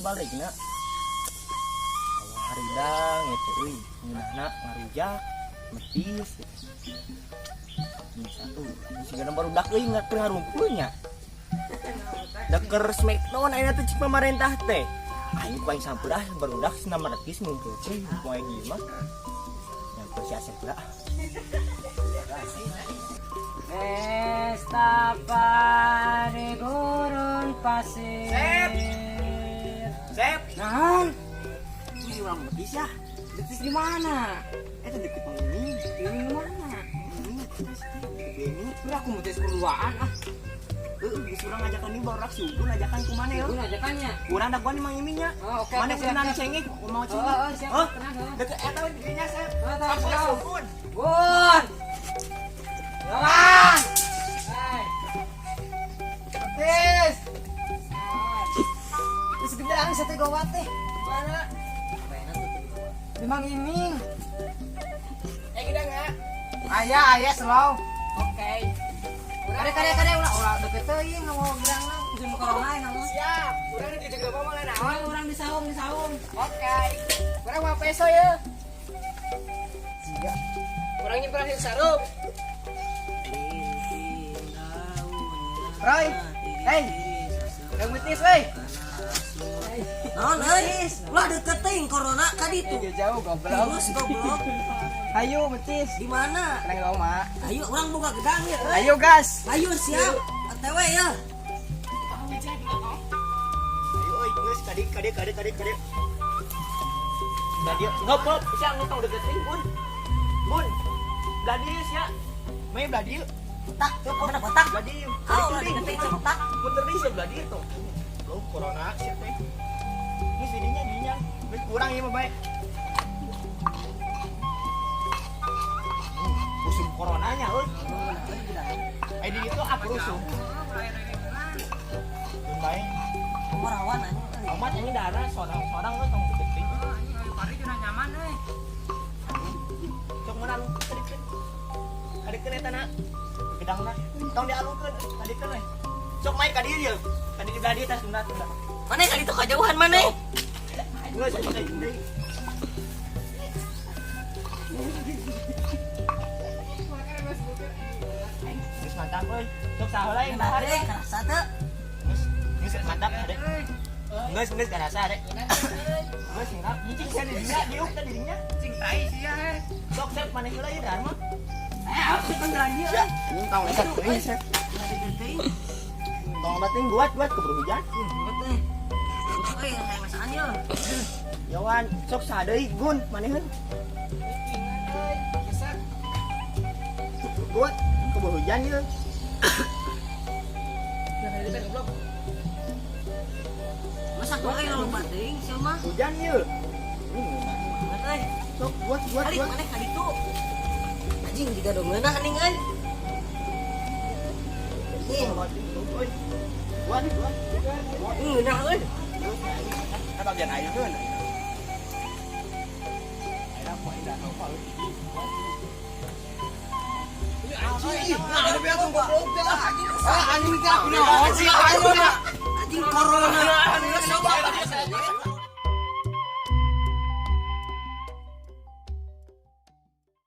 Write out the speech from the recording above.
balikna Allah haridang eta euy ngeunahna ngarujak metis satu sigana barudak euy ngarumpulnya deker smackdown ayeuna teh cik pemerintah teh aing paling sampurah barudak cenah meretis ngumpul teh poe gimana nyamper si Asep lah Estapa di gurun pasir. Sep Naon? ini orang metis ya Betis di mana? eta deket ini Ini mana? ini ini Udah aku mau tes keluaan ah. geus urang ngajakan ieu barudak subuh ngajakan ku mana ya Lu ngajakannya. urang da gua nih Mang Iminya Oh, oke. mana siap, kunan siap. cengeng mau cengeng Oh, siap. oh Tenang, tenang. deket eta we didinya Sep Oh, tahu, pas tahu. subuh Bun. Lawan. Hai. Betis geus gedang sate gawat teh mana Memang ini. kita enggak Ayah slow. oke Kade ulah deket teuing ngomong gerang lah. Musim corona ya namun. siap urang di dijegrep mah naon Orang di saung. oke urang mah peso ya siap urang nyimpen hasil sarup Roy hey yang betis wey Naon euy? Ulah deket teuing corona ka ditu. jauh goblok Terus goblok. ayo betis Di mana? neng Roma Ayo urang boga gedang ya. ayo gas Ayo siap. OTW ya. ayo oi geus kade Tadi ngop siang nu tong deketing bun bladi sia mei bladi Tak, tuh mana kotak? bladi Ah, ulah deket kotak. puter di sia bladi itu lo corona sia teh ini sidinya geus kurang ieu mah bae musim coronanya euy ai di itu aku rusum bae Pemerawan anjing. amat ini darah sorang lo tong deketing Pari juga nyaman euy. cok menang kadikeun eta na gedangna tong dialungkeun kadikeun we sok main ka dieu ka di belah dieu tas tunda Mana ka ditu kajauhan mana? geus asa ka deui geus mantap euy sok saha lain Kenapa deh? Kerasa teu? geus mantap ade geus karasa ade geus ngap nyicing sa didinya diuk ka didinya Cing tai sia he. sok sep maneh heula ieu dharma Aku beneran dia. ya ini tong eta teuing sep tong bating buat keburu hujan Euy, kayak masaan ya. Yawan, sok sadei gun, manehan. Buat, keburu hujan ya. Masa kok kayak lu bating sih mah? Hujan ya. Banget euy. Sok buat. Kali mana ka ditu? Anjing juga dong ngeunah ning euy. Ih, Buat. ngeunah euy. Cái bagian air itu kan. Air apa? Air apa? Ada biasa goblok. Anjing tak naon sih air. Anjing corona.